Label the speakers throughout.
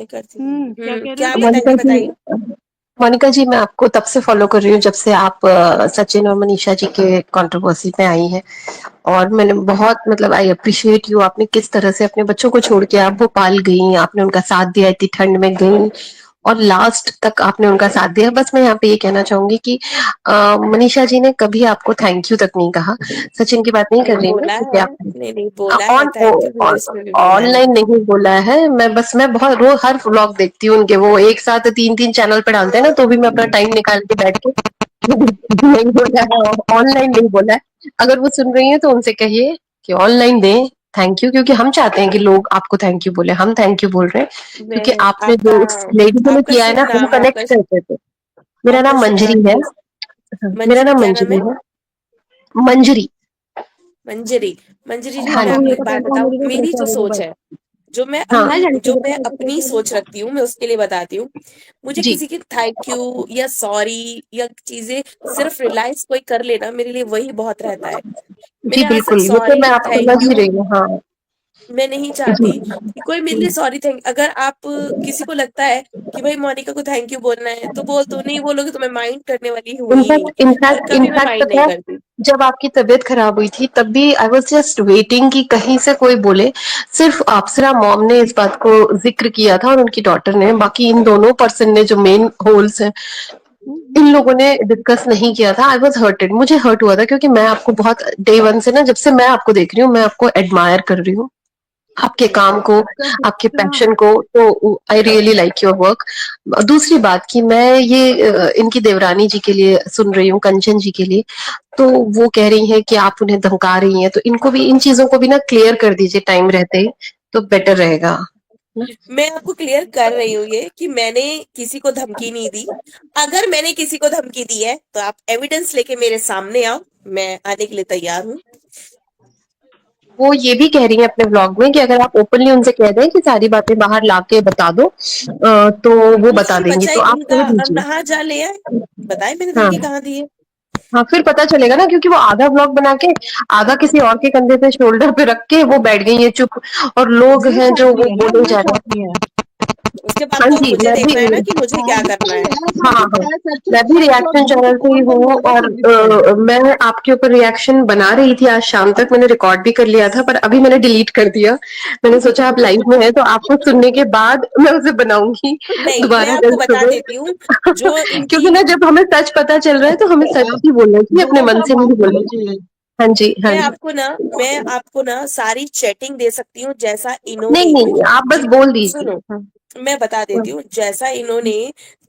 Speaker 1: मैं करती हूँ।
Speaker 2: क्या कह रहे
Speaker 1: क्या
Speaker 2: थे?
Speaker 1: बताएंगे, बताइए।
Speaker 3: मोनिका जी, मैं आपको तब से फॉलो कर रही हूँ जब से आप सचिन और मनीषा जी के कंट्रोवर्सी में आई हैं। और मैंने बहुत मतलब आई अप्रिशिएट यू, आपने किस तरह से अपने बच्चों को छोड़ के आप भोपाल गई, आपने उनका साथ दिया, इतनी ठंड में गई और लास्ट तक आपने उनका साथ दिया। बस मैं यहाँ पे ये कहना चाहूंगी कि मनीषा जी ने कभी आपको थैंक यू तक नहीं कहा। सचिन की बात नहीं कर
Speaker 1: नहीं
Speaker 3: रही मैं,
Speaker 1: बोला
Speaker 3: क्योंकि
Speaker 1: है,
Speaker 3: आप
Speaker 1: नहीं बोला है,
Speaker 3: ऑन
Speaker 1: थैंक यू वीडियोस में भी बोला है।
Speaker 3: ऑनलाइन नहीं बोला है। मैं बहुत रोज हर व्लॉग देखती हूँ उनके, वो एक साथ 3-3 चैनल पे डालते हैं ना, तो भी मैं अपना टाइम निकाल के बैठ के नहीं बोला है, ऑनलाइन नहीं बोला है। अगर वो सुन रही है तो उनसे कहिए कि ऑनलाइन दें थैंक यू, क्योंकि हम चाहते हैं कि लोग आपको थैंक यू बोले। हम थैंक यू बोल रहे हैं
Speaker 1: मैं
Speaker 3: क्योंकि आपने
Speaker 1: आपका
Speaker 3: जो उस लेडी को
Speaker 1: आपका
Speaker 3: किया है
Speaker 1: शुभ
Speaker 3: ना, हम
Speaker 1: नाम,
Speaker 3: कनेक्ट करते थे। मेरा
Speaker 1: आपका
Speaker 3: नाम
Speaker 1: शुभ
Speaker 3: मंजरी
Speaker 1: नाम
Speaker 3: है।
Speaker 1: प्लीज।
Speaker 3: हाँ, मेरा
Speaker 1: मंजरी,
Speaker 3: नाम
Speaker 1: क्या नाम
Speaker 3: मंजरी
Speaker 1: है?
Speaker 3: है। मंजरी।
Speaker 1: मंजरी। मंजरी जी,
Speaker 3: हाँ
Speaker 1: मैं
Speaker 3: जी।
Speaker 1: आपको एक बात बताऊं, मेरी जो सोच है,
Speaker 3: हाँ
Speaker 1: जो मैं अपनी सोच रखती हूँ, मैं उसके लिए बताती हूँ। मुझे
Speaker 3: जी
Speaker 1: किसी की थैंक यू या सॉरी या चीजें सिर्फ रियलाइज कोई कर लेना, मेरे लिए वही बहुत रहता है।
Speaker 3: जी
Speaker 1: मैंने आज तक
Speaker 3: बिल्कुल, ये तो
Speaker 1: सॉरी
Speaker 3: मैं आप
Speaker 1: थैंक
Speaker 3: समझ ही
Speaker 1: यू
Speaker 3: रही हूँ। हाँ
Speaker 1: मैं नहीं
Speaker 3: जी।
Speaker 1: चाहती कि कोई मेरे लिए सॉरी थैंक। अगर आप किसी को लगता है कि भाई मोनिका को थैंक यू बोलना है तो बोल दो, नहीं बोलोगे तो मैं माइंड करने वाली हुई ही नहीं,
Speaker 3: इनफैक्ट
Speaker 1: और
Speaker 3: इनफैक्ट
Speaker 1: कभी मैं
Speaker 3: इनफैक्ट
Speaker 1: माइंड
Speaker 3: पता
Speaker 1: नहीं
Speaker 3: है,
Speaker 1: करती।
Speaker 3: जब आपकी तबीयत खराब हुई थी तब भी आई वाज जस्ट वेटिंग कि कहीं से कोई बोले। सिर्फ अप्सरा मॉम ने इस बात को जिक्र किया था और उनकी डॉटर ने, बाकी इन दोनों पर्सन ने जो मेन होल्स हैं, इन लोगों ने डिस्कस नहीं किया था। आई वॉज हर्टेड, मुझे हर्ट हुआ था क्योंकि मैं आपको बहुत डे वन से ना, जब से मैं आपको देख रही हूँ, मैं आपको एडमायर कर रही हूँ, आपके काम को, आपके पैशन को। तो I really like your work. दूसरी बात कि मैं ये इनकी देवरानी जी के लिए सुन रही हूँ, कंचन जी के लिए, तो वो कह रही हैं कि आप उन्हें धमका रही हैं, तो इनको भी, इन चीजों को भी ना क्लियर कर दीजिए टाइम रहते ही, तो बेटर रहेगा।
Speaker 1: मैं आपको क्लियर कर रही हूँ ये कि मैंने किसी को धमकी नहीं दी। अगर मैंने किसी को धमकी दी है तो आप एविडेंस लेके मेरे सामने आओ, मैं आने के लिए तैयार हूँ।
Speaker 3: वो ये भी कह रही है अपने व्लॉग में कि अगर आप ओपनली उनसे कह दें कि सारी बातें बाहर लाके बता दो, तो वो बता
Speaker 1: पूछिए,
Speaker 3: देंगी,
Speaker 1: बच्चा
Speaker 3: तो आप
Speaker 1: इनका
Speaker 3: कह दीजिए।
Speaker 1: नहा जा ले आए, बताए मैंने
Speaker 3: हाँ
Speaker 1: धमकी कहाँ दी है।
Speaker 3: हाँ, फिर पता चलेगा ना, क्योंकि वो आधा ब्लॉग बना के आधा किसी और के कंधे पे, शोल्डर पे रख के वो बैठ गई है चुप, और लोग हैं जो वो बोले जा रहे हैं।
Speaker 1: उसके बाद
Speaker 3: हाँ
Speaker 1: तो
Speaker 3: जी,
Speaker 1: मुझे
Speaker 3: मैं भी,
Speaker 1: देखना है ना कि मुझे क्या करना है।
Speaker 3: हाँ हाँ, मैं भी रिएक्शन चैनल पे ही हूँ, और मैं आपके ऊपर रिएक्शन बना रही थी आज शाम तक, मैंने रिकॉर्ड भी कर लिया था, पर अभी मैंने डिलीट कर दिया। मैंने सोचा आप लाइव में है तो आपको सुनने के बाद मैं उसे बनाऊंगी
Speaker 1: नहीं, मैं
Speaker 3: दोबारा
Speaker 1: आपको
Speaker 3: कल
Speaker 1: बता
Speaker 3: सुबह।
Speaker 1: देती हूँ जो इनकी।
Speaker 3: क्योंकि ना, जब हमें सच पता चल रहा है तो हमें सच ही बोलना चाहिए, अपने मन से नहीं बोलना चाहिए। हाँ जी हाँ जी।
Speaker 1: मैं आपको ना सारी चैटिंग दे सकती हूँ, जैसा
Speaker 3: नहीं
Speaker 1: इन्होंने
Speaker 3: नहीं, आप बस
Speaker 1: जिन
Speaker 3: बोल दीजिए।
Speaker 1: सुनो,
Speaker 3: हाँ
Speaker 1: मैं बता देती हूँ जैसा इन्होंने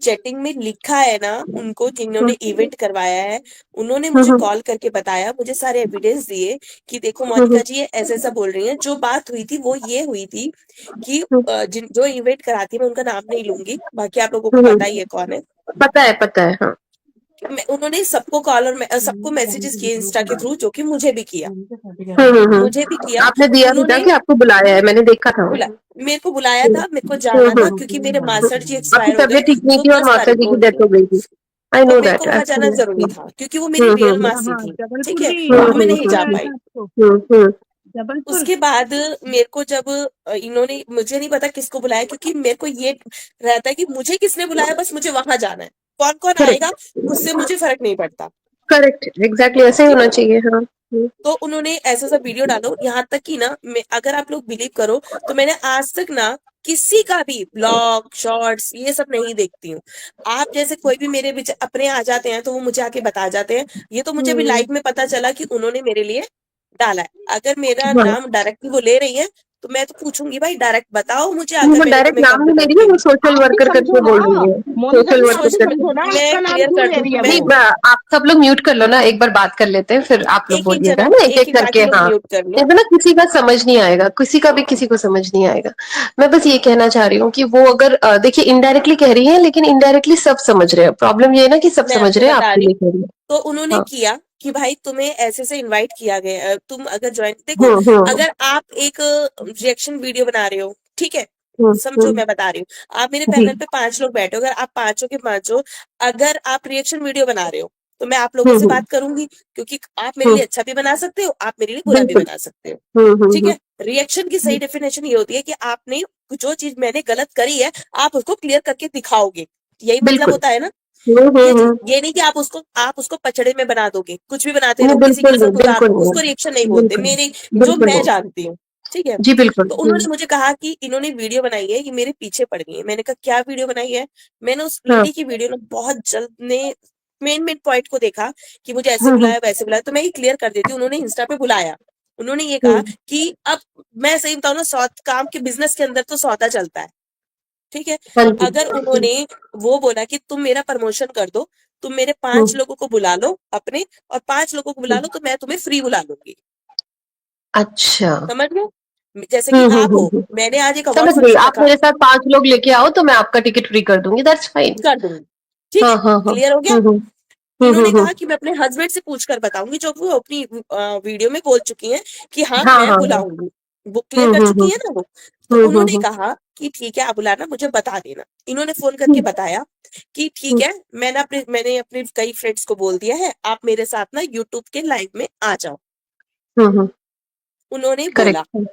Speaker 1: चैटिंग में लिखा है ना, उनको जिन्होंने इवेंट करवाया है, उन्होंने मुझे
Speaker 3: हम्म
Speaker 1: कॉल करके बताया, मुझे सारे एविडेंस दिए कि देखो
Speaker 3: हम्म
Speaker 1: मोनिका जी ये ऐसा ऐसा बोल रही हैं। जो बात हुई थी वो ये हुई थी कि जिन जो इवेंट कराती है, मैं उनका नाम नहीं लूंगी, बाकी आप लोगों को पता ही है कौन है।
Speaker 3: पता है हाँ।
Speaker 1: उन्होंने सबको कॉल और सबको मैसेजेस किए इंस्टा के थ्रू, जो कि मुझे भी किया, मुझे भी किया।
Speaker 3: आपने दिया भी था
Speaker 1: उन्होंने
Speaker 3: कि आपको बुलाया है, मैंने देखा था।
Speaker 1: बुला मेरे को बुलाया था, मेरे को जाना था क्योंकि मेरे मास्टर जी
Speaker 3: आपकी
Speaker 1: एक्सपायर हो गए
Speaker 3: तबीयत ठीक नहीं
Speaker 1: वो
Speaker 3: थी और
Speaker 1: 10
Speaker 3: माता
Speaker 1: तारीख
Speaker 3: जी
Speaker 1: को
Speaker 3: की
Speaker 1: उनकी।
Speaker 3: डेथ हो गई थी। आई
Speaker 1: तो
Speaker 3: नो
Speaker 1: मेरे को
Speaker 3: दैट
Speaker 1: वहां जाना जरूरी था क्योंकि वो मेरी रियल मासी थी, ठीक है, तो मैं नहीं जा पाई। उसके बाद मेरे को जब इन्होंने, मुझे नहीं पता किसको बुलाया, क्योंकि मेरे को ये रहता है कि मुझे किसने बुलाया, बस मुझे वहां जाना है, कौन कौन आएगा
Speaker 3: करेक्ट
Speaker 1: उससे मुझे फर्क नहीं पड़ता।
Speaker 3: करेक्ट, एग्जैक्टली ऐसे ही
Speaker 1: ठीक
Speaker 3: होना
Speaker 1: है,
Speaker 3: चाहिए। हाँ
Speaker 1: तो उन्होंने ऐसा सा वीडियो डालो, यहाँ तक कि ना अगर आप लोग बिलीव करो तो मैंने आज तक ना किसी का भी ब्लॉग शॉर्ट्स ये सब नहीं देखती हूँ। आप जैसे कोई भी मेरे बीच अपने आ जाते हैं तो वो मुझे आके बता जाते हैं। ये तो मुझे भी लाइव में पता चला कि उन्होंने मेरे लिए डाला है। अगर मेरा
Speaker 3: हाँ,
Speaker 1: नाम डायरेक्टली वो ले रही है तो मैं तो पूछूंगी, भाई डायरेक्ट बताओ मुझे, अगर
Speaker 3: वो
Speaker 1: मैंने
Speaker 3: डायरेक्ट
Speaker 1: तुम्हें
Speaker 3: नाम
Speaker 1: कब
Speaker 3: नहीं ले रही है,
Speaker 1: धमकी
Speaker 3: वो
Speaker 1: दी।
Speaker 3: सोशल वर्कर करके बोल रही है, सोशल वर्कर करके।
Speaker 1: मैं क्लियर कर दूं, मैं
Speaker 3: नहीं आप सब लोग म्यूट कर लो ना, एक बार बात कर लेते हैं, फिर आप लोग
Speaker 1: एक एक
Speaker 3: बोलिएगा
Speaker 1: जना,
Speaker 3: ना, एक
Speaker 1: एक
Speaker 3: एक
Speaker 1: एक
Speaker 3: करके।
Speaker 1: बाकी लोग
Speaker 3: हाँ,
Speaker 1: म्यूट कर लो।
Speaker 3: नहीं तो ना किसी का समझ नहीं आएगा, किसी का भी किसी को समझ नहीं आएगा। मैं बस ये कहना चाह रही हूँ कि वो अगर देखिए इनडायरेक्टली कह रही है, लेकिन इनडायरेक्टली सब समझ रहे हैं। प्रॉब्लम ये है ना कि सब
Speaker 1: मैं
Speaker 3: समझ
Speaker 1: आपको
Speaker 3: रहे हैं,
Speaker 1: बता
Speaker 3: आपके
Speaker 1: रही
Speaker 3: लिए
Speaker 1: हूँ,
Speaker 3: कह रही है।
Speaker 1: तो उन्होंने
Speaker 3: हाँ
Speaker 1: किया कि भाई तुम्हें ऐसे से इनवाइट किया गया है, तुम अगर ज्वाइन, देखो
Speaker 3: हम्म
Speaker 1: अगर आप एक रिएक्शन वीडियो बना रहे हो, ठीक है, समझो
Speaker 3: हम्म,
Speaker 1: मैं बता रही हूँ, आप मेरे
Speaker 3: जी
Speaker 1: पैनल पे 5 लोग बैठे हो, अगर आप पांचों के पांचों अगर आप रिएक्शन वीडियो बना रहे हो तो मैं आप लोगों से
Speaker 3: हम्म
Speaker 1: बात करूंगी, क्योंकि आप मेरे
Speaker 3: हम्म,
Speaker 1: लिए अच्छा भी बना सकते हो, आप मेरे लिए बुरा भी
Speaker 3: बिल्कुल।
Speaker 1: बना सकते हो।
Speaker 3: हम्म हम्म
Speaker 1: ठीक
Speaker 3: हम्म
Speaker 1: है, रिएक्शन की सही डेफिनेशन ये होती है कि आपने जो चीज मैंने गलत करी है आप उसको क्लियर करके दिखाओगे, यही मतलब
Speaker 3: बिल्कुल।
Speaker 1: होता है ना। ये चीज,
Speaker 3: हम्म।
Speaker 1: ये नहीं कि आप उसको पचड़े में बना दोगे, कुछ भी बनाते
Speaker 3: नहीं,
Speaker 1: रहो, किसी की
Speaker 3: बिल्कुल नहीं,
Speaker 1: इज्जत उतार
Speaker 3: बिल्कुल
Speaker 1: दो, उसको रिएक्शन नहीं
Speaker 3: नहीं,
Speaker 1: बोलते
Speaker 3: बिल्कुल,
Speaker 1: मेरे, जो
Speaker 3: बिल्कुल
Speaker 1: मैं
Speaker 3: नहीं।
Speaker 1: जानती हूँ। ठीक है।
Speaker 3: जी बिल्कुल।
Speaker 1: तो उन्होंने मुझे कहा कि इन्होंने वीडियो बनाई है, ये मेरे पीछे पड़ गई है। मैंने कहा क्या वीडियो बनाई है? मैंने उस
Speaker 3: हाँ।
Speaker 1: लेडी की वीडियो में बहुत जल्द ने मेन पॉइंट को देखा कि मुझे ऐसे
Speaker 3: हम्म
Speaker 1: बुलाया वैसे बुलाया, तो मैं ये क्लियर कर देती हूँ। उन्होंने इंस्टा पे बुलाया, उन्होंने ये कहा
Speaker 3: हम्म
Speaker 1: कि अब मैं सही बताऊँ ना, काम के बिजनेस के अंदर तो सौदा चलता है। ठीक है।
Speaker 3: हाँ जी।
Speaker 1: अगर उन्होंने वो बोला कि तुम मेरा प्रमोशन कर दो, तुम मेरे 5
Speaker 3: हम्म
Speaker 1: लोगों को बुला लो अपने, और 5 लोगों को बुला लो,
Speaker 3: हम्म,
Speaker 1: तो मैं तुम्हें फ्री बुला लूंगी।
Speaker 3: अच्छा।
Speaker 1: समझ लो, जैसे कि आप हो,
Speaker 3: हम्म।
Speaker 1: मैंने आज एक अवार्ड
Speaker 3: समझ गई,
Speaker 1: फंक्शन
Speaker 3: आप
Speaker 1: रखा,
Speaker 3: मेरे साथ 5 लोग लेके आओ तो मैं आपका टिकट फ्री कर दूंगी, दैट्स फाइन।
Speaker 1: कर दूंगी। ठीक
Speaker 3: हाँ
Speaker 1: है,
Speaker 3: हाँ हाँ।
Speaker 1: क्लियर हो गया।
Speaker 3: हम्म
Speaker 1: इन्होंने
Speaker 3: हम्म।
Speaker 1: कहा कि मैं अपने हस्बैंड से पूछ कर बताऊंगी, जो वो अपनी वीडियो में बोल चुकी हैं कि हाँ
Speaker 3: हाँ
Speaker 1: मैं
Speaker 3: हाँ हाँ।
Speaker 1: बुलाऊंगी, वो क्लियर कर चुकी
Speaker 3: हम्म
Speaker 1: है ना वो। तो उन्होंने
Speaker 3: हम्म।
Speaker 1: कहा कि ठीक है आप बुलाना, मुझे बता देना। इन्होंने फोन करके बताया कि ठीक है, मैंने अपने कई फ्रेंड्स को बोल दिया है, आप मेरे साथ ना यूट्यूब के लाइव में आ जाओ।
Speaker 3: हम्म।
Speaker 1: उन्होंने बोला
Speaker 3: करेक्ट,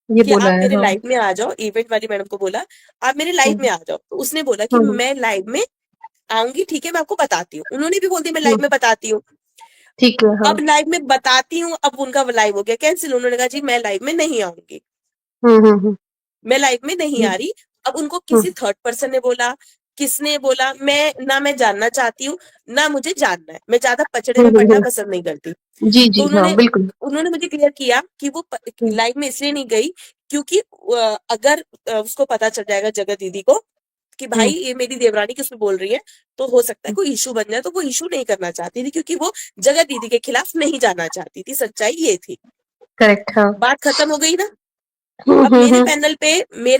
Speaker 3: ये
Speaker 1: कि
Speaker 3: बोला
Speaker 1: आप
Speaker 3: है,
Speaker 1: मेरे
Speaker 3: हाँ।
Speaker 1: लाइव में आ जाओ, इवेंट वाली मैडम को बोला आप मेरे लाइव
Speaker 3: हम्म
Speaker 1: में आ जाओ। तो उसने बोला कि
Speaker 3: हम्म
Speaker 1: मैं लाइव में आऊंगी, ठीक है मैं आपको बताती हूँ। उन्होंने भी बोल दिया मैं लाइव
Speaker 3: हम्म,
Speaker 1: में बताती हूँ।
Speaker 3: ठीक है, हाँ।
Speaker 1: अब लाइव में बताती हूँ, अब उनका लाइव हो गया कैंसिल। उन्होंने कहा जी मैं लाइव में नहीं आऊंगी,
Speaker 3: हम्म।
Speaker 1: मैं लाइव में नहीं आ
Speaker 3: हम्म
Speaker 1: रही। अब उनको
Speaker 3: हम्म
Speaker 1: किसी थर्ड पर्सन ने बोला, किसने बोला, मैं जानना चाहती हूँ, ना मुझे जानना है, मैं ज्यादा पचड़े में पड़ना
Speaker 3: हम्म।
Speaker 1: पसंद नहीं करती।
Speaker 3: जी
Speaker 1: तो
Speaker 3: जी हाँ,
Speaker 1: उन्होंने
Speaker 3: बिल्कुल।
Speaker 1: उन्होंने मुझे क्लियर किया कि वो
Speaker 3: हम्म
Speaker 1: लाइव में इसलिए नहीं गई क्योंकि अगर उसको पता चल जाएगा जगत दीदी को कि भाई
Speaker 3: हम्म
Speaker 1: ये मेरी देवरानी किस पे बोल रही है, तो हो सकता है कोई इशू बन जाए। तो वो इशू नहीं करना चाहती थी, क्योंकि वो जगत दीदी के खिलाफ नहीं जाना चाहती थी, सच्चाई ये थी।
Speaker 3: करेक्ट, हाँ।
Speaker 1: बात खत्म हो गई ना। अब
Speaker 3: हम्म।
Speaker 1: मेरे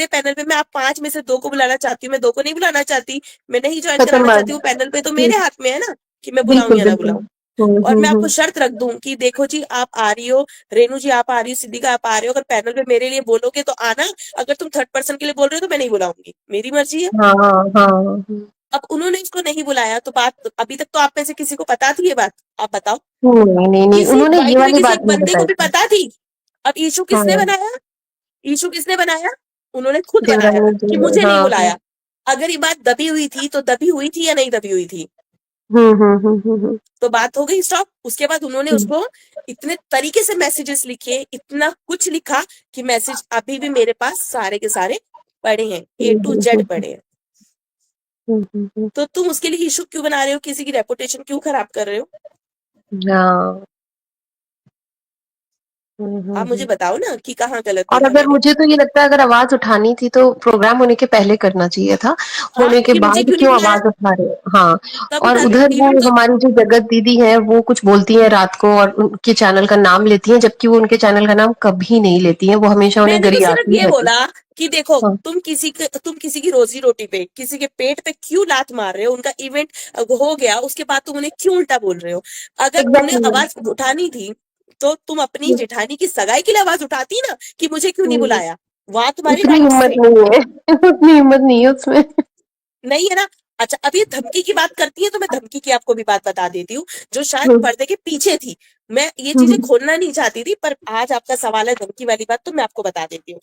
Speaker 1: पैनल पे मैं आप 5 में से 2 को बुलाना चाहती हूँ, मैं 2 को नहीं बुलाना चाहती, मैं नहीं ज्वाइन
Speaker 3: खत्म
Speaker 1: कराना
Speaker 3: बात।
Speaker 1: चाहती हूँ पैनल पे, तो
Speaker 3: हम्म,
Speaker 1: मेरे हाथ में है ना कि मैं बुलाऊं
Speaker 3: बिल्कुल
Speaker 1: या ना
Speaker 3: बिल्कुल।
Speaker 1: बुलाऊं। और मैं आपको
Speaker 3: हम्म।
Speaker 1: शर्त रख दूं कि देखो जी आप आ रही हो, रेनू जी आप आ रही हो, सिद्दीका आप आ रहे हो, अगर पैनल पे मेरे लिए बोलोगे तो आना, अगर तुम थर्ड पर्सन के लिए बोल रहे हो तो मैं नहीं बुलाऊंगी, मेरी मर्जी है।
Speaker 3: हाँ हाँ हाँ।
Speaker 1: अब उन्होंने इसको नहीं बुलाया, तो बात अभी तक तो आप में से किसी को पता थी ये बात? आप बताओ।
Speaker 3: नहीं नहीं नहीं,
Speaker 1: किसी
Speaker 3: उन्होंने
Speaker 1: बाय
Speaker 3: ये
Speaker 1: द वे
Speaker 3: वाली
Speaker 1: किसी
Speaker 3: बात
Speaker 1: एक
Speaker 3: नहीं
Speaker 1: बंदे को
Speaker 3: बताई
Speaker 1: भी
Speaker 3: थी।
Speaker 1: पता थी। अब इशू किसने
Speaker 3: हाँ,
Speaker 1: बनाया? इशू किसने बनाया? उन्होंने खुद बनाया
Speaker 3: देवरानी जी
Speaker 1: कि
Speaker 3: ने,
Speaker 1: मुझे नहीं
Speaker 3: हाँ हाँ।
Speaker 1: बुलाया। अगर ये बात दबी हुई थी तो दबी हुई थी या नहीं दबी हुई थी? तो बात हो गई स्टॉप। उसके बाद उन्होंने
Speaker 3: हम्म,
Speaker 1: उसको इतने तरीके से मैसेजेस लिखे, इतना कुछ लिखा कि मैसेज अभी भी मेरे पास सारे के सारे पड़े हैं, ए
Speaker 3: हम्म,
Speaker 1: टू
Speaker 3: हम्म,
Speaker 1: जेड
Speaker 3: हम्म,
Speaker 1: पड़े हैं।
Speaker 3: हम्म।
Speaker 1: तो तुम उसके लिए इशू क्यों बना रहे हो? किसी की रेपुटेशन क्यों खराब कर रहे हो?
Speaker 3: हाँ।
Speaker 1: आप मुझे
Speaker 3: हम्म।
Speaker 1: बताओ ना कि कहाँ गलत
Speaker 3: और
Speaker 1: देखा
Speaker 3: अगर
Speaker 1: मैंने।
Speaker 3: मुझे तो ये लगता है, अगर आवाज उठानी थी तो प्रोग्राम होने के पहले करना चाहिए था।
Speaker 1: हाँ,
Speaker 3: होने के
Speaker 1: कि मुझे
Speaker 3: बाद
Speaker 1: क्यों नहीं
Speaker 3: क्यों
Speaker 1: बुलाया?
Speaker 3: आवाज उठा रहे हो? हाँ।
Speaker 1: तब
Speaker 3: और
Speaker 1: उठा लो
Speaker 3: उधर वो
Speaker 1: इवेंट तो।
Speaker 3: हमारी जो जगत दीदी है वो कुछ बोलती हैं रात को और उनके चैनल का नाम लेती हैं, जबकि वो उनके चैनल का नाम कभी नहीं लेती हैं, वो हमेशा उन्हें
Speaker 1: मैंने तो सिर्फ
Speaker 3: गरियाती
Speaker 1: ये
Speaker 3: रहती
Speaker 1: बोला कि देखो,
Speaker 3: हैं।
Speaker 1: तुम किसी की रोजी रोटी पे, किसी के पेट पे क्यों लात मार रहे हो? उनका इवेंट हो गया, उसके बाद तुम उन्हें क्यों उल्टा बोल रहे हो? अगर उन्हें
Speaker 3: एग्जैक्टली।
Speaker 1: आवाज उठानी थी तो तुम अपनी जेठानी की सगाई के लिए आवाज उठाती ना कि मुझे क्यों नहीं बुलाया। वहां तुम्हारी
Speaker 3: उतनी
Speaker 1: राइट्स
Speaker 3: हिम्मत
Speaker 1: थे,
Speaker 3: नहीं है। उतनी हिम्मत नहीं है उसमें।
Speaker 1: नहीं है ना। अच्छा, अब ये धमकी की बात करती है तो मैं धमकी की आपको भी बात बता देती हूँ, जो शायद
Speaker 3: हम्म
Speaker 1: पर्दे के पीछे थी। मैं ये चीजें
Speaker 3: हम्म,
Speaker 1: खोलना नहीं चाहती थी, पर आज आपका सवाल है धमकी वाली बात, तो मैं आपको बता देती हूँ।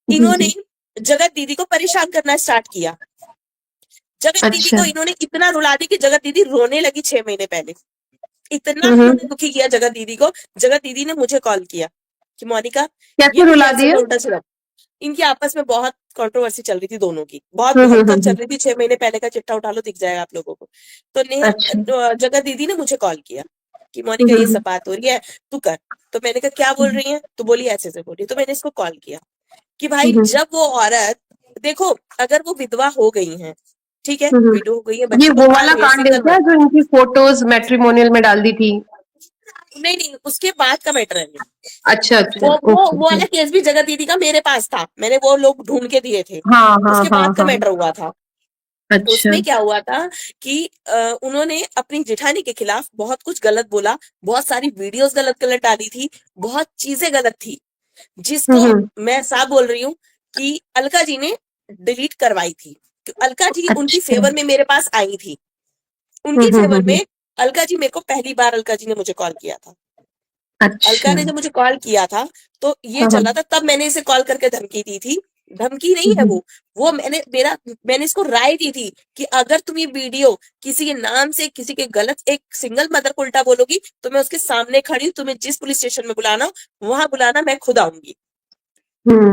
Speaker 3: जी
Speaker 1: इन्होंने
Speaker 3: जी।
Speaker 1: जगत दीदी को परेशान करना स्टार्ट किया। जगत दीदी
Speaker 3: अच्छा।
Speaker 1: को इन्होंने इतना रुला दी कि जगत दीदी रोने लगी 6 महीने पहले। इतना इन्होंने
Speaker 3: हम्म।
Speaker 1: दुखी किया जगत दीदी को। जगत दीदी ने मुझे कॉल किया कि मोनिका, ये
Speaker 3: कैसे
Speaker 1: मुझे
Speaker 3: रुला
Speaker 1: ऐसे
Speaker 3: दिया?
Speaker 1: ऐसे उल्टा सीधा। इनकी आपस में बहुत कंट्रोवर्सी चल रही थी दोनों की, बहुत भयंकर चल
Speaker 3: हम्म।
Speaker 1: रही थी। 6 महीने पहले का चिट्ठा उठा लो, दिख जाएगा आप लोगों को। तो
Speaker 3: अच्छा।
Speaker 1: जगत दीदी ने मुझे कॉल किया कि मोनिका ये
Speaker 3: हम्म
Speaker 1: सब बात हो रही है, तू कर। तो मैंने कहा क्या बोल रही है? तो बोली ऐसे ऐसे बोली। तो मैंने इसको कॉल किया कि भाई
Speaker 3: हम्म
Speaker 1: जब वो औरत, देखो अगर वो विधवा हो गई है, ठीक है,
Speaker 3: हम्म।
Speaker 1: विडो हो गई है,
Speaker 3: ये
Speaker 1: बच्चे तो
Speaker 3: वो
Speaker 1: पाल
Speaker 3: वाला
Speaker 1: रही है,
Speaker 3: कांड है
Speaker 1: सिंगल
Speaker 3: क्या
Speaker 1: मदर।
Speaker 3: जो इनकी फोटोज मैट्रिमोनियल में डाल दी थी?
Speaker 1: नहीं नहीं, उसके बाद का मैटर है ये।
Speaker 3: अच्छा अच्छा,
Speaker 1: वो
Speaker 3: ओके।
Speaker 1: वाला केस भी जगत दीदी का मेरे पास था, मैंने वो लोग ढूंढ के दिए थे।
Speaker 3: हाँ हाँ
Speaker 1: उसके
Speaker 3: हाँ
Speaker 1: बाद का
Speaker 3: हाँ।
Speaker 1: मैटर हुआ था।
Speaker 3: अच्छा।
Speaker 1: उसमें क्या हुआ था कि उन्होंने अपनी जेठानी के खिलाफ बहुत कुछ गलत बोला, बहुत सारी वीडियोस गलत गलत डाली थी, बहुत चीजें गलत थी, जिसको
Speaker 3: हम्म।
Speaker 1: मैं साफ बोल रही हूँ कि अलका जी ने डिलीट करवाई थी। तो अलका जी उनकी
Speaker 3: अच्छा।
Speaker 1: फेवर में मेरे पास आई थी, उनकी फेवर
Speaker 3: हम्म।
Speaker 1: में। अलका जी मेरे को पहली बार अलका जी ने मुझे कॉल किया था। अलका
Speaker 3: अच्छा।
Speaker 1: ने जब मुझे कॉल किया था तो ये
Speaker 3: हाँ
Speaker 1: चल
Speaker 3: हाँ।
Speaker 1: रहा था, तब मैंने इसे कॉल करके धमकी दी थी धमकी नहीं है वो मैंने इसको राय दी थी कि अगर तुम ये वीडियो किसी के नाम से किसी के गलत एक सिंगल मदर को उल्टा बोलोगी तो मैं उसके सामने खड़ी हूँ, तुम्हें जिस पुलिस स्टेशन में बुलाना हो वहां बुलाना, मैं खुद आऊंगी।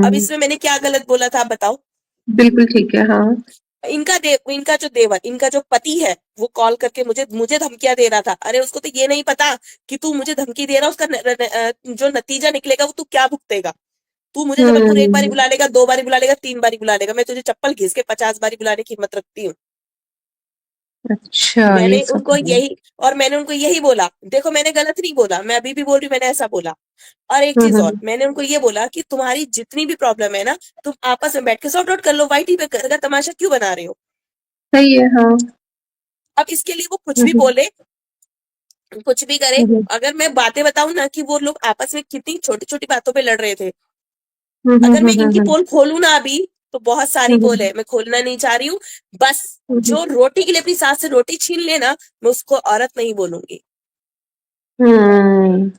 Speaker 1: अब इसमें मैंने क्या गलत बोला था आप बताओ?
Speaker 3: बिल्कुल ठीक है। हाँ।
Speaker 1: इनका जो देवर, इनका जो पति है, वो कॉल करके मुझे मुझे धमकियां दे रहा था। अरे उसको तो ये नहीं पता कि तू मुझे धमकी दे रहा, उसका जो नतीजा निकलेगा वो तू क्या भुगतेगा। तू मुझे जबलपुर एक बारी
Speaker 3: हम्म।
Speaker 1: बुला लेगा, 2 बारी बुला लेगा, 3 बारी बुला लेगा, मैं तुझे चप्पल घिस के 50 बारी बुलाने की हिम्मत रखती हूँ।
Speaker 3: अच्छा, ये
Speaker 1: मैंने
Speaker 3: सब
Speaker 1: उनको
Speaker 3: है।
Speaker 1: यही और मैंने उनको यही बोला, देखो मैंने गलत नहीं बोला, मैं अभी भी बोल रही हूँ मैंने ऐसा बोला। और एक चीज और,
Speaker 3: हम्म।
Speaker 1: मैंने उनको ये बोला कि तुम्हारी जितनी भी प्रॉब्लम है ना, तुम आपस में बैठ के सॉर्ट आउट कर लो, वाईटी पे घर का तमाशा क्यों बना रहे हो?
Speaker 3: सही है। हाँ।
Speaker 1: अब इसके लिए वो कुछ भी
Speaker 3: हम्म।
Speaker 1: बोले, कुछ भी करे,
Speaker 3: हम्म।
Speaker 1: अगर मैं बातें बताऊं ना कि वो लोग आपस में कितनी छोटी छोटी बातों पे लड़ रहे थे,
Speaker 3: हम्म।
Speaker 1: अगर मैं
Speaker 3: हम्म।
Speaker 1: इनकी
Speaker 3: हम्म।
Speaker 1: पोल खोलूं ना अभी, तो बहुत सारी पोल
Speaker 3: हम्म।
Speaker 1: है, मैं खोलना नहीं चाह रही हूँ। बस
Speaker 3: हम्म।
Speaker 1: जो रोटी के लिए अपनी सास से रोटी छीन लेना, मैं उसको औरत नहीं बोलूंगी।
Speaker 3: हम्म।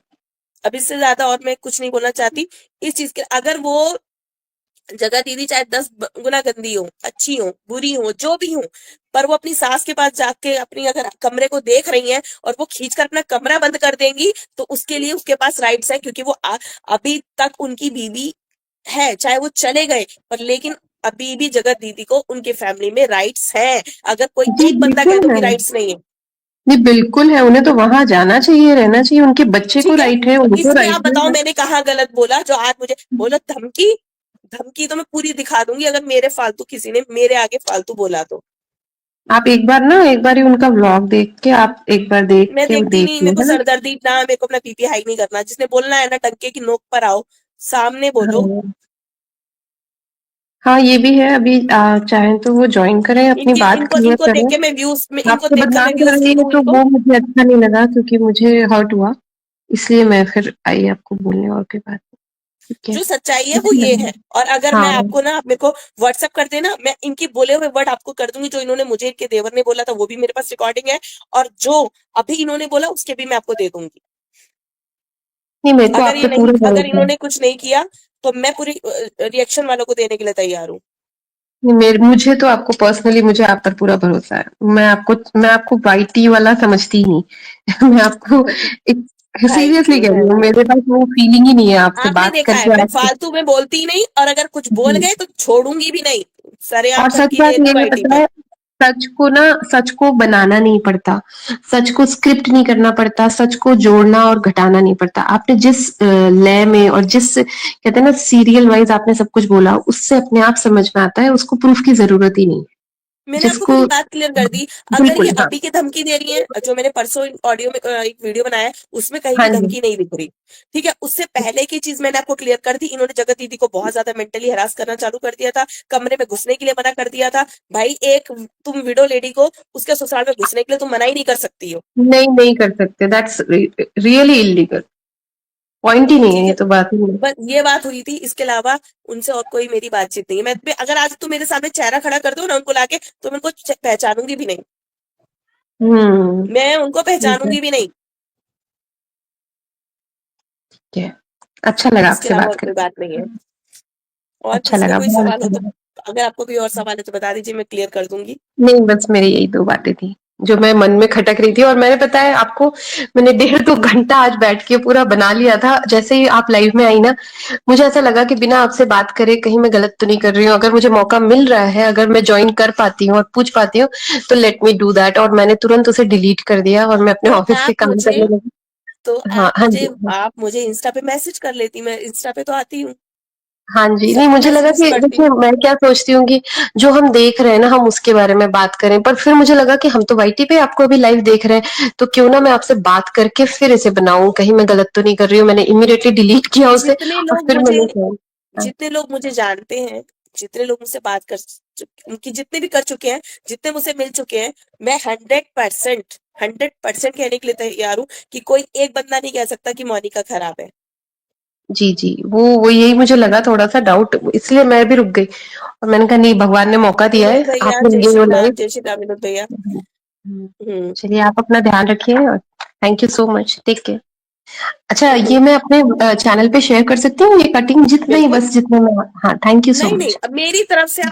Speaker 1: अब इससे ज्यादा और मैं कुछ नहीं बोलना चाहती इस चीज के। अगर वो जगह दीदी चाहे 10 गुना गंदी हो, अच्छी हो, बुरी हो, जो भी हो, पर वो अपनी सास के पास जाके अपनी अगर कमरे को देख रही हैं और वो खींच कर अपना कमरा बंद कर देंगी, तो उसके लिए उसके पास राइट्स है, क्योंकि वो अभी तक उनकी बीवी है, चाहे वो चले गए, पर लेकिन अभी भी जगत दीदी को उनके फैमिली में राइट्स हैं। अगर कोई
Speaker 3: जी
Speaker 1: एक बंदा कह
Speaker 3: बिल्कुल
Speaker 1: दो
Speaker 3: है।
Speaker 1: कि राइट्स नहीं है,
Speaker 3: जी बिल्कुल है, उन्हें तो वहां जाना चाहिए, रहना चाहिए, उनके बच्चे को
Speaker 1: ठीक है।
Speaker 3: राइट है,
Speaker 1: तो
Speaker 3: उनको
Speaker 1: इसमें आप
Speaker 3: राइट
Speaker 1: बताओ
Speaker 3: है।
Speaker 1: मैंने कहाँ गलत बोला जो आज मुझे बोलो धमकी? धमकी तो मैं पूरी दिखा दूंगी अगर मेरे फालतू किसी ने मेरे आगे फालतू बोला तो।
Speaker 3: आप एक बार ना, एक बार ही उनका व्लॉग देख के, आप एक बार देख
Speaker 1: मैं
Speaker 3: के वो
Speaker 1: देखती
Speaker 3: देख
Speaker 1: नहीं,
Speaker 3: लो,
Speaker 1: मेरे को
Speaker 3: है ना।
Speaker 1: सरदर्दी ना, मेरे को अपना बीपी हाई नहीं करना। जिसने बोलना है ना टंके की नोक पर आओ, सामने बोलो।
Speaker 3: हाँ। हाँ, ये भी है। अभी चाहें तो वो ज्वाइन करें, अपनी
Speaker 1: इनके
Speaker 3: बात
Speaker 1: इनको
Speaker 3: क्लियर
Speaker 1: इनको देख
Speaker 3: करें।
Speaker 1: के मैं व्यूज में, इनको
Speaker 3: आपको
Speaker 1: देखकर
Speaker 3: बदनाम
Speaker 1: मैं
Speaker 3: कर
Speaker 1: व्यूज
Speaker 3: रही है
Speaker 1: दूं
Speaker 3: तो
Speaker 1: इनको।
Speaker 3: वो मुझे अच्छा नहीं लगा, क्योंकि मुझे हर्ट हुआ, इसलिए मैं फिर आई आपको बोलने और के बाद। ठीक है।
Speaker 1: जो सच्चाई है वो
Speaker 3: मुझे
Speaker 1: ये है।
Speaker 3: लगा।
Speaker 1: और अगर मैं
Speaker 3: हाँ।
Speaker 1: आपको ना, आप मेरे को व्हाट्सअप कर देना, मैं इनके बोले हुए वर्ड आपको कर दूंगी। जो इन्होंने मुझे इनके देवर ने बोला था वो भी मेरे पास रिकॉर्डिंग है, और जो अभी इन्होंने बोला उसके भी मैं आपको दे दूंगी।
Speaker 3: नहीं, मेरे को
Speaker 1: अगर
Speaker 3: आप
Speaker 1: ये
Speaker 3: पे
Speaker 1: नहीं,
Speaker 3: पूरा
Speaker 1: अगर
Speaker 3: भरोसा है।
Speaker 1: इन्होंने कुछ नहीं किया तो मैं पूरी रिएक्शन वालों को देने के लिए तैयार हूँ।
Speaker 3: नहीं, मुझे तो आपको पर्सनली, मुझे आप पर पूरा भरोसा है। मैं आपको वाईटी वाला समझती ही नहीं। मैं आपको एक सीरियसली कह रही
Speaker 1: थैंक
Speaker 3: हूँ,
Speaker 1: यू।
Speaker 3: मेरे पास वो फीलिंग ही नहीं है आपसे
Speaker 1: आपने
Speaker 3: बात
Speaker 1: देखा है
Speaker 3: करके
Speaker 1: मैं
Speaker 3: आज।
Speaker 1: फालतू में बोलती ही नहीं, और अगर कुछ बोल
Speaker 3: जी।
Speaker 1: गए तो छोड़ूंगी भी नहीं। सरेआम
Speaker 3: और सच
Speaker 1: धमकी
Speaker 3: बात
Speaker 1: दे रही
Speaker 3: ये
Speaker 1: हूँ
Speaker 3: है,
Speaker 1: वाईटी
Speaker 3: पता
Speaker 1: पे।
Speaker 3: है, सच को ना, सच को बनाना नहीं पड़ता, सच को स्क्रिप्ट नहीं करना पड़ता, सच को जोड़ना और घटाना नहीं पड़ता। आपने जिस लय में और जिस कहते हैं ना सीरियल वाइज आपने सब कुछ बोला, उससे अपने आप समझ में आता है, उसको प्रूफ की जरूरत ही नहीं है।
Speaker 1: मैंने आपको
Speaker 3: जिसको
Speaker 1: पूरी बात क्लियर कर दी। अगर ये
Speaker 3: बिल्कुल। हाँ।
Speaker 1: अभी की धमकी दे रही है, जो मैंने परसों ऑडियो में एक वीडियो बनाया है, उसमें कहीं
Speaker 3: हाँ
Speaker 1: भी
Speaker 3: जी।
Speaker 1: धमकी नहीं दिख रही। ठीक है, उससे पहले की चीज मैंने आपको क्लियर कर दी। इन्होंने जगत दीदी को बहुत ज्यादा मेंटली हरास करना चालू कर दिया था, कमरे में घुसने के लिए मना कर दिया था। भाई एक तुम विडो लेडी को उसके ससुराल में घुसने के लिए तुम मना ही नहीं कर सकती हो।
Speaker 3: नहीं, नहीं कर सकते, दैट्स रियली इलीगल। पॉइंट ही नहीं है,
Speaker 1: ठीक
Speaker 3: ये
Speaker 1: है,
Speaker 3: तो बात ही नहीं।
Speaker 1: बस ये बात हुई थी, इसके अलावा उनसे और कोई मेरी बातचीत नहीं है। अगर आज तुम मेरे सामने चेहरा खड़ा कर दो ना उनको लाके, तो मैं उनको पहचानूंगी भी नहीं, मैं उनको
Speaker 3: ठीक है।
Speaker 1: पहचानूंगी भी नहीं।
Speaker 3: ठीक है। अच्छा लगा
Speaker 1: इसके
Speaker 3: आपसे
Speaker 1: अलावा
Speaker 3: बात
Speaker 1: और कोई
Speaker 3: करके।
Speaker 1: बात नहीं है। और
Speaker 3: अच्छा
Speaker 1: किसी का
Speaker 3: लगा,
Speaker 1: कोई
Speaker 3: बहुत
Speaker 1: सवाल हो
Speaker 3: अच्छा
Speaker 1: तो,
Speaker 3: लगा।
Speaker 1: अगर आपको कोई और सवाल है तो बता दीजिए, मैं क्लियर कर दूंगी।
Speaker 3: नहीं, बस मेरी यही 2 बातें थी, जो मैं मन में खटक रही थी, और मैंने, पता है आपको, मैंने 1.5-2 घंटा आज बैठ के पूरा बना लिया था। जैसे ही आप लाइव में आई ना, मुझे ऐसा लगा कि बिना आपसे बात करे कहीं मैं गलत तो नहीं कर रही हूँ। अगर मुझे मौका मिल रहा है, अगर मैं जॉइन कर पाती हूँ और पूछ पाती हूँ, तो लेट मी डू दैट। और मैंने तुरंत उसे डिलीट कर दिया और मैं अपने
Speaker 1: तो
Speaker 3: ऑफिस के
Speaker 1: आप
Speaker 3: काम
Speaker 1: मुझे
Speaker 3: करने लगी।
Speaker 1: तो
Speaker 3: हाँ,
Speaker 1: आप
Speaker 3: हाँ
Speaker 1: मुझे
Speaker 3: जी।
Speaker 1: आप मुझे इंस्टा पे मैसेज कर लेती, मैं इंस्टा पे तो आती हूँ,
Speaker 3: हाँ जी। नहीं,
Speaker 1: सबको
Speaker 3: मुझे लगा
Speaker 1: मैसेजेस
Speaker 3: कि
Speaker 1: करती
Speaker 3: देखिए,
Speaker 1: हूँ।
Speaker 3: मैं क्या सोचती हूँ कि जो हम देख रहे हैं ना, हम उसके बारे में बात करें। पर फिर मुझे लगा कि हम तो वाईटी पे आपको अभी लाइव देख रहे हैं, तो क्यों ना मैं आपसे बात करके फिर इसे बनाऊं, कहीं मैं गलत तो नहीं कर रही हूँ। मैंने इमीडिएटली डिलीट किया उसे,
Speaker 1: जितने
Speaker 3: और
Speaker 1: लोग
Speaker 3: फिर
Speaker 1: मुझे
Speaker 3: मैंने कहा। हाँ।
Speaker 1: जितने लोग मुझे जानते हैं, जितने लोग मुझसे बात कर उनकी जितने भी कर चुके हैं, जितने मुझसे मिल चुके हैं, मैं 100% कहने के लिए तैयार हूँ कि कोई एक बंदा नहीं कह सकता कि मोनिका खराब है।
Speaker 3: जी जी, वो यही मुझे लगा, थोड़ा सा डाउट, इसलिए मैं भी रुक गई। और मैंने कहा नहीं, भगवान ने मौका दिया
Speaker 1: विनोद
Speaker 3: है,
Speaker 1: भैया,
Speaker 3: आपने
Speaker 1: जय
Speaker 3: ये
Speaker 1: श्री
Speaker 3: वो
Speaker 1: राम,
Speaker 3: लाइव।
Speaker 1: जय श्री राम विनोद भैया।
Speaker 3: हम्म।
Speaker 1: हम्म।
Speaker 3: चलिए, आप अपना ध्यान रखिए, और thank you so much, take care. अच्छा,
Speaker 1: बिल्कुल।
Speaker 3: ये मैं अपने चैनल पे शेयर कर सकती हूँ ये कटिंग, जितना ही
Speaker 1: बिल्कुल।
Speaker 3: बस जितने में। हाँ, थैंक यू सो
Speaker 1: नहीं नहीं,
Speaker 3: मच।
Speaker 1: अब मेरी तरफ से